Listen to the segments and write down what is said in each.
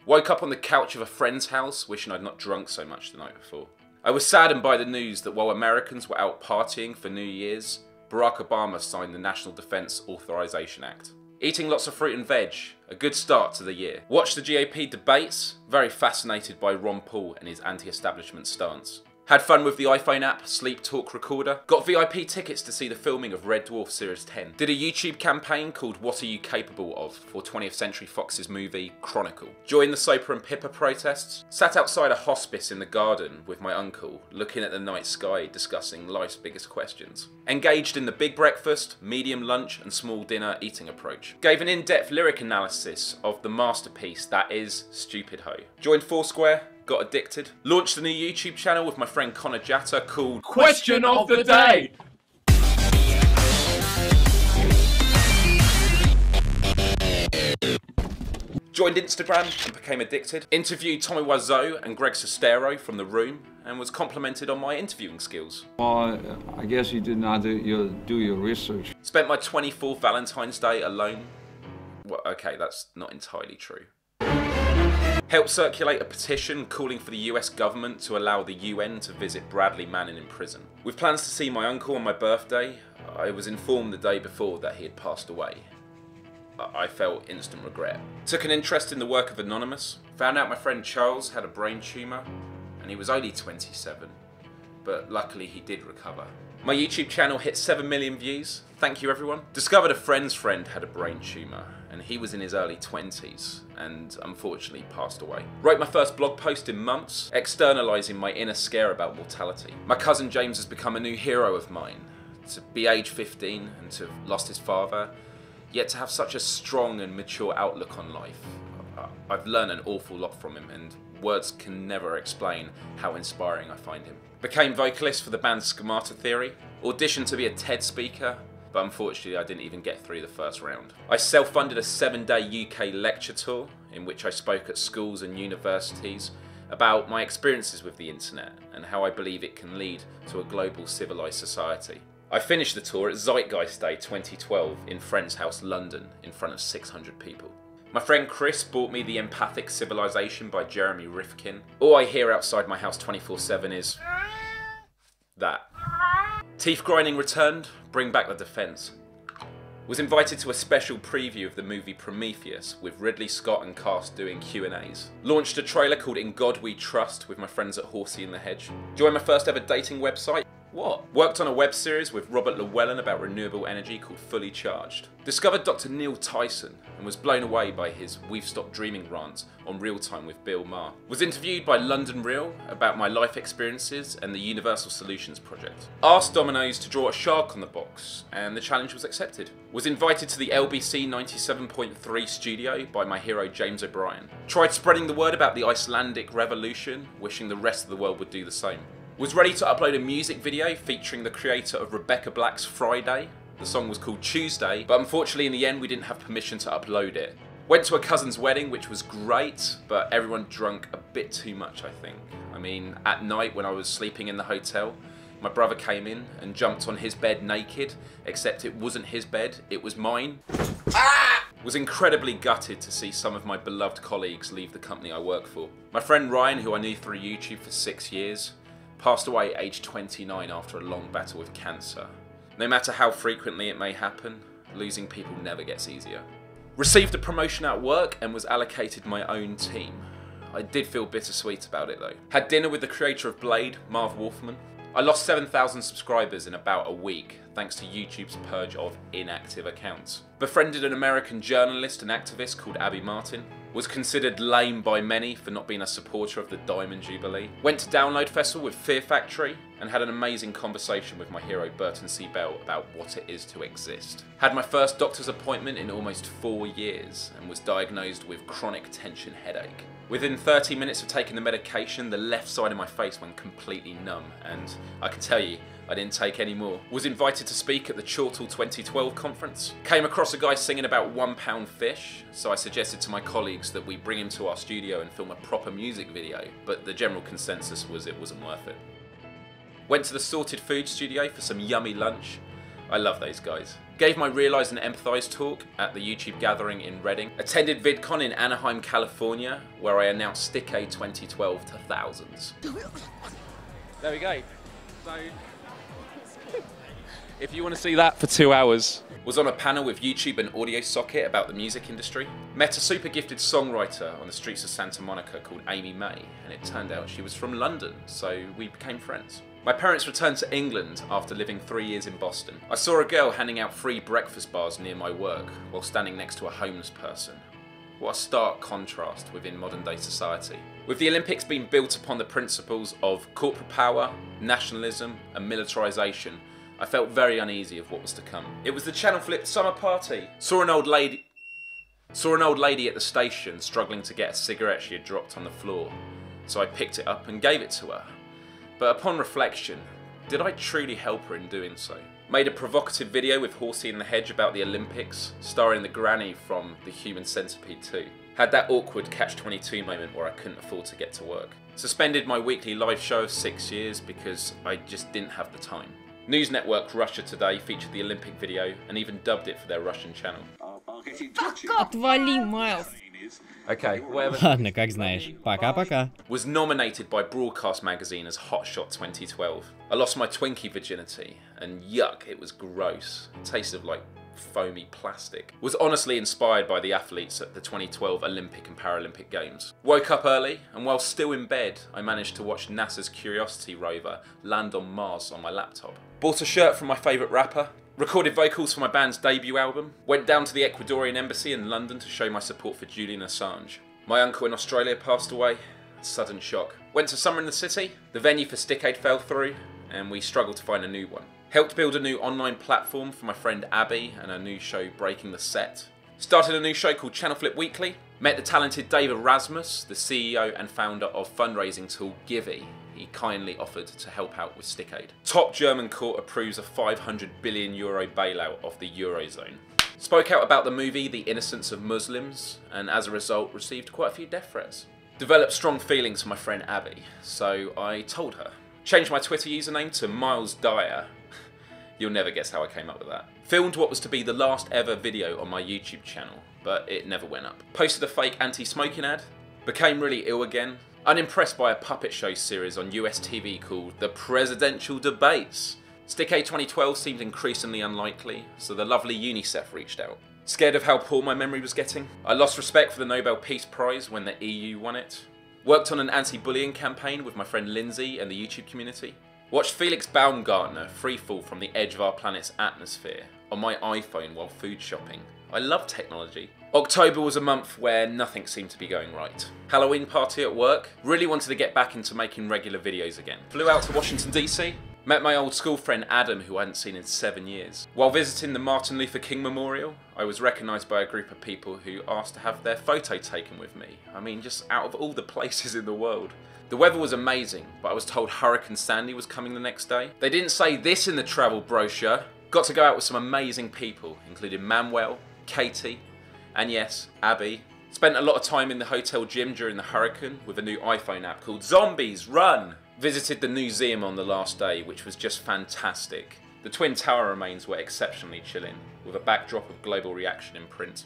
Woke up on the couch of a friend's house, wishing I'd not drunk so much the night before. I was saddened by the news that while Americans were out partying for New Year's, Barack Obama signed the National Defense Authorization Act. Eating lots of fruit and veg, a good start to the year. Watched the GOP debates, very fascinated by Ron Paul and his anti-establishment stance. Had fun with the iPhone app, Sleep Talk Recorder. Got VIP tickets to see the filming of Red Dwarf Series 10. Did a YouTube campaign called What Are You Capable Of for 20th Century Fox's movie Chronicle. Joined the Soper and Pippa protests. Sat outside a hospice in the garden with my uncle, looking at the night sky, discussing life's biggest questions. Engaged in the big breakfast, medium lunch and small dinner eating approach. Gave an in-depth lyric analysis of the masterpiece that is Stupid Ho. Joined Foursquare. Got addicted. Launched a new YouTube channel with my friend Connor Jatta called Question of the Day. Joined Instagram and became addicted. Interviewed Tommy Wiseau and Greg Sestero from The Room and was complimented on my interviewing skills. Well, I guess you did not do your research. Spent my 24th Valentine's Day alone. Well, okay, that's not entirely true. Helped circulate a petition calling for the US government to allow the UN to visit Bradley Manning in prison. With plans to see my uncle on my birthday, I was informed the day before that he had passed away. I felt instant regret. Took an interest in the work of Anonymous. Found out my friend Charles had a brain tumour and he was only 27, but luckily he did recover. My YouTube channel hit 7 million views. Thank you everyone. Discovered a friend's friend had a brain tumour and he was in his early 20s and unfortunately passed away. Wrote my first blog post in months, externalising my inner scare about mortality. My cousin James has become a new hero of mine. To be age 15 and to have lost his father, yet to have such a strong and mature outlook on life. I've learned an awful lot from him and words can never explain how inspiring I find him. Became vocalist for the band Schemata Theory, auditioned to be a TED speaker, but unfortunately I didn't even get through the first round. I self-funded a 7-day UK lecture tour in which I spoke at schools and universities about my experiences with the internet and how I believe it can lead to a global civilised society. I finished the tour at Zeitgeist Day 2012 in Friend's House, London, in front of 600 people. My friend Chris bought me The Empathic Civilization by Jeremy Rifkin. All I hear outside my house 24/7 is that. Teeth grinding returned, bring back the defence. Was invited to a special preview of the movie Prometheus with Ridley Scott and cast doing Q&As. Launched a trailer called In God We Trust with my friends at Horsey in the Hedge. Joined my first ever dating website. What? Worked on a web series with Robert Llewellyn about renewable energy called Fully Charged. Discovered Dr. Neil Tyson and was blown away by his We've Stopped Dreaming rant on Real Time with Bill Maher. Was interviewed by London Real about my life experiences and the Universal Solutions project. Asked Domino's to draw a shark on the box and the challenge was accepted. Was invited to the LBC 97.3 studio by my hero James O'Brien. Tried spreading the word about the Icelandic revolution, wishing the rest of the world would do the same. Was ready to upload a music video featuring the creator of Rebecca Black's Friday. The song was called Tuesday, but unfortunately in the end we didn't have permission to upload it. Went to a cousin's wedding, which was great, but everyone drunk a bit too much, I think. I mean, at night when I was sleeping in the hotel, my brother came in and jumped on his bed naked, except it wasn't his bed, it was mine. Was incredibly gutted to see some of my beloved colleagues leave the company I work for. My friend Ryan, who I knew through YouTube for 6 years, passed away at age 29 after a long battle with cancer. No matter how frequently it may happen, losing people never gets easier. Received a promotion at work and was allocated my own team. I did feel bittersweet about it though. Had dinner with the creator of Blade, Marv Wolfman. I lost 7,000 subscribers in about a week thanks to YouTube's purge of inactive accounts. Befriended an American journalist and activist called Abby Martin. Was considered lame by many for not being a supporter of the Diamond Jubilee. Went to Download Festival with Fear Factory and had an amazing conversation with my hero Burton C. Bell about what it is to exist. Had my first doctor's appointment in almost 4 years and was diagnosed with chronic tension headache. Within 30 minutes of taking the medication, the left side of my face went completely numb and I can tell you, I didn't take any more. Was invited to speak at the Chortle 2012 conference. Came across a guy singing about £1 fish, so I suggested to my colleagues that we bring him to our studio and film a proper music video, but the general consensus was it wasn't worth it. Went to the Sorted Food studio for some yummy lunch. I love those guys. Gave my Realise and Empathise talk at the YouTube gathering in Reading. Attended VidCon in Anaheim, California, where I announced Stick-A 2012 to thousands. There we go. So, if you want to see that for 2 hours. Was on a panel with YouTube and Audio Socket about the music industry. Met a super gifted songwriter on the streets of Santa Monica called Amy May, and it turned out she was from London, so we became friends. My parents returned to England after living 3 years in Boston. I saw a girl handing out free breakfast bars near my work while standing next to a homeless person. What a stark contrast within modern day society. With the Olympics being built upon the principles of corporate power, nationalism and militarisation, I felt very uneasy of what was to come. It was the channel flipped summer party. Saw an old lady at the station struggling to get a cigarette she had dropped on the floor, so I picked it up and gave it to her. But upon reflection, did I truly help her in doing so? Made a provocative video with Horsey in the Hedge about the Olympics, starring the granny from The Human Centipede 2. Had that awkward catch-22 moment where I couldn't afford to get to work. Suspended my weekly live show of 6 years because I just didn't have the time. News network Russia Today featured the Olympic video and even dubbed it for their Russian channel. Отвали, Майлз. Okay, whatever. Ладно, как знаешь. Пока-пока. Was nominated by Broadcast magazine as Hotshot 2012. I lost my Twinkie virginity, and yuck, it was gross. It tasted like foamy plastic. Was honestly inspired by the athletes at the 2012 Olympic and Paralympic Games. Woke up early, and while still in bed, I managed to watch NASA's Curiosity rover land on Mars on my laptop. Bought a shirt from my favourite rapper. Recorded vocals for my band's debut album. Went down to the Ecuadorian embassy in London to show my support for Julian Assange. My uncle in Australia passed away. Sudden shock. Went to Summer in the City. The venue for Stick-A fell through, and we struggled to find a new one. Helped build a new online platform for my friend Abby and her new show Breaking the Set. Started a new show called Channel Flip Weekly. Met the talented Dave Erasmus, the CEO and founder of fundraising tool Givey. He kindly offered to help out with Stick-A. Top German court approves a €500 billion bailout of the Eurozone. Spoke out about the movie The Innocence of Muslims, and as a result received quite a few death threats. Developed strong feelings for my friend Abby, so I told her. Changed my Twitter username to Myles Dyer. You'll never guess how I came up with that. Filmed what was to be the last ever video on my YouTube channel, but it never went up. Posted a fake anti-smoking ad. Became really ill again. Unimpressed by a puppet show series on US TV called The Presidential Debates. Stick-A 2012 seemed increasingly unlikely, so the lovely UNICEF reached out. Scared of how poor my memory was getting. I lost respect for the Nobel Peace Prize when the EU won it. Worked on an anti-bullying campaign with my friend Lindsay and the YouTube community. Watched Felix Baumgartner freefall from the edge of our planet's atmosphere on my iPhone while food shopping. I love technology. October was a month where nothing seemed to be going right. Halloween party at work. Really wanted to get back into making regular videos again. Flew out to Washington D.C. Met my old school friend Adam, who I hadn't seen in 7 years. While visiting the Martin Luther King Memorial, I was recognised by a group of people who asked to have their photo taken with me. I mean, just out of all the places in the world. The weather was amazing, but I was told Hurricane Sandy was coming the next day. They didn't say this in the travel brochure. Got to go out with some amazing people, including Manuel, Katie, and yes, Abby. Spent a lot of time in the hotel gym during the hurricane with a new iPhone app called Zombies Run. Visited the museum on the last day, which was just fantastic. The Twin Tower remains were exceptionally chilling, with a backdrop of global reaction in print.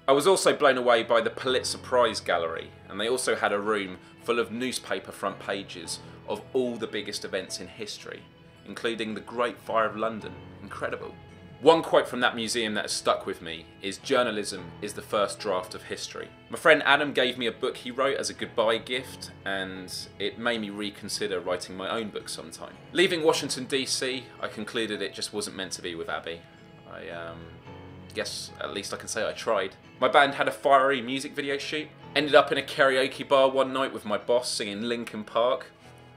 I was also blown away by the Pulitzer Prize Gallery, and they also had a room full of newspaper front pages of all the biggest events in history, including the Great Fire of London. Incredible. One quote from that museum that has stuck with me is, "Journalism is the first draft of history." My friend Adam gave me a book he wrote as a goodbye gift, and it made me reconsider writing my own book sometime. Leaving Washington D.C, I concluded it just wasn't meant to be with Abby. I guess at least I can say I tried. My band had a fiery music video shoot. Ended up in a karaoke bar one night with my boss singing Linkin Park.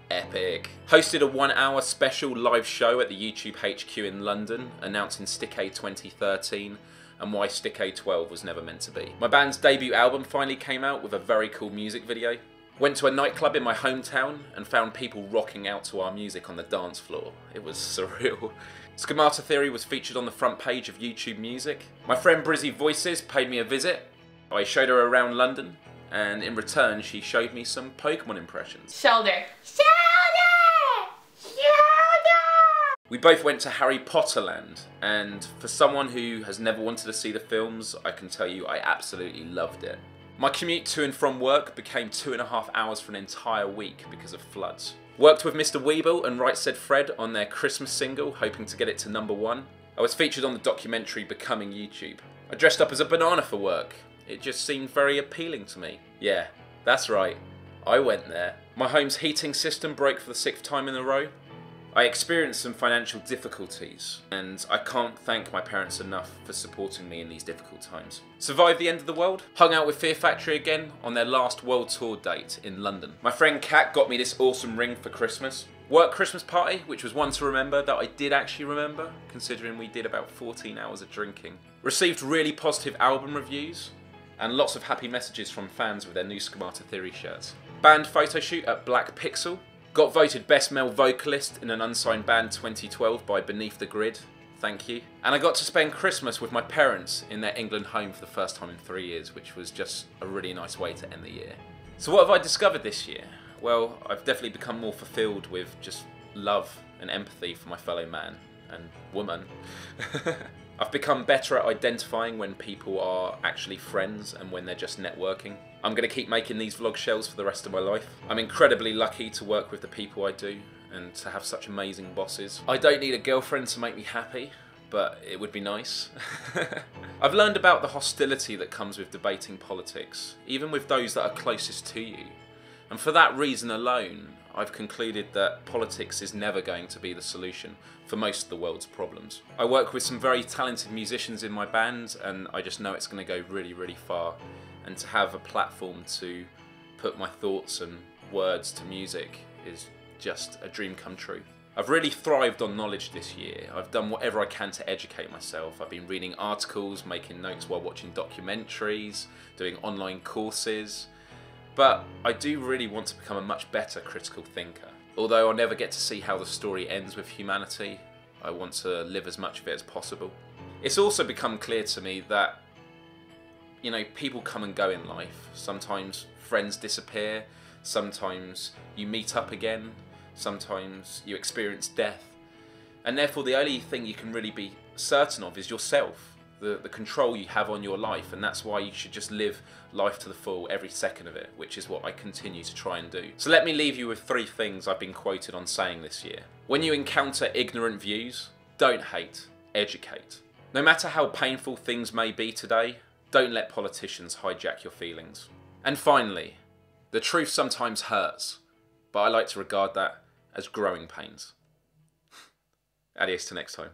Epic. Hosted a 1 hour special live show at the YouTube HQ in London, announcing Stick-A 2013 and why Stick-A 12 was never meant to be. My band's debut album finally came out with a very cool music video. Went to a nightclub in my hometown and found people rocking out to our music on the dance floor. It was surreal. Schemata Theory was featured on the front page of YouTube Music. My friend BrizzyVoices paid me a visit. I showed her around London, and in return she showed me some Pokemon impressions. Shoulder. We both went to Harry Potter Land, and for someone who has never wanted to see the films, I can tell you I absolutely loved it. My commute to and from work became 2.5 hours for an entire week because of floods. Worked with Mr. Weeble and Right Said Fred on their Christmas single, hoping to get it to #1. I was featured on the documentary Becoming YouTube. I dressed up as a banana for work. It just seemed very appealing to me. Yeah, that's right, I went there. My home's heating system broke for the 6th time in a row. I experienced some financial difficulties, and I can't thank my parents enough for supporting me in these difficult times. Survived the end of the world, hung out with Fear Factory again on their last world tour date in London. My friend Kat got me this awesome ring for Christmas. Work Christmas party, which was one to remember that I did actually remember, considering we did about 14 hours of drinking. Received really positive album reviews, and lots of happy messages from fans with their new Schemata Theory shirts. Band photo shoot at Black Pixel. Got voted Best Male Vocalist in an Unsigned Band 2012 by Beneath the Grid. Thank you. And I got to spend Christmas with my parents in their England home for the first time in 3 years, which was just a really nice way to end the year. So what have I discovered this year? Well, I've definitely become more fulfilled with just love and empathy for my fellow man and woman. I've become better at identifying when people are actually friends and when they're just networking. I'm going to keep making these Vlogshells for the rest of my life. I'm incredibly lucky to work with the people I do and to have such amazing bosses. I don't need a girlfriend to make me happy, but it would be nice. I've learned about the hostility that comes with debating politics, even with those that are closest to you. And for that reason alone, I've concluded that politics is never going to be the solution for most of the world's problems. I work with some very talented musicians in my band, and I just know it's going to go really, really far. And to have a platform to put my thoughts and words to music is just a dream come true. I've really thrived on knowledge this year. I've done whatever I can to educate myself. I've been reading articles, making notes while watching documentaries, doing online courses. But I do really want to become a much better critical thinker. Although I'll never get to see how the story ends with humanity, I want to live as much of it as possible. It's also become clear to me that, you know, people come and go in life. Sometimes friends disappear, sometimes you meet up again, sometimes you experience death. And therefore the only thing you can really be certain of is yourself. The control you have on your life, and that's why you should just live life to the full every second of it, which is what I continue to try and do. So let me leave you with 3 things I've been quoted on saying this year. When you encounter ignorant views, don't hate, educate. No matter how painful things may be today, don't let politicians hijack your feelings. And finally, the truth sometimes hurts, but I like to regard that as growing pains. Adios till next time.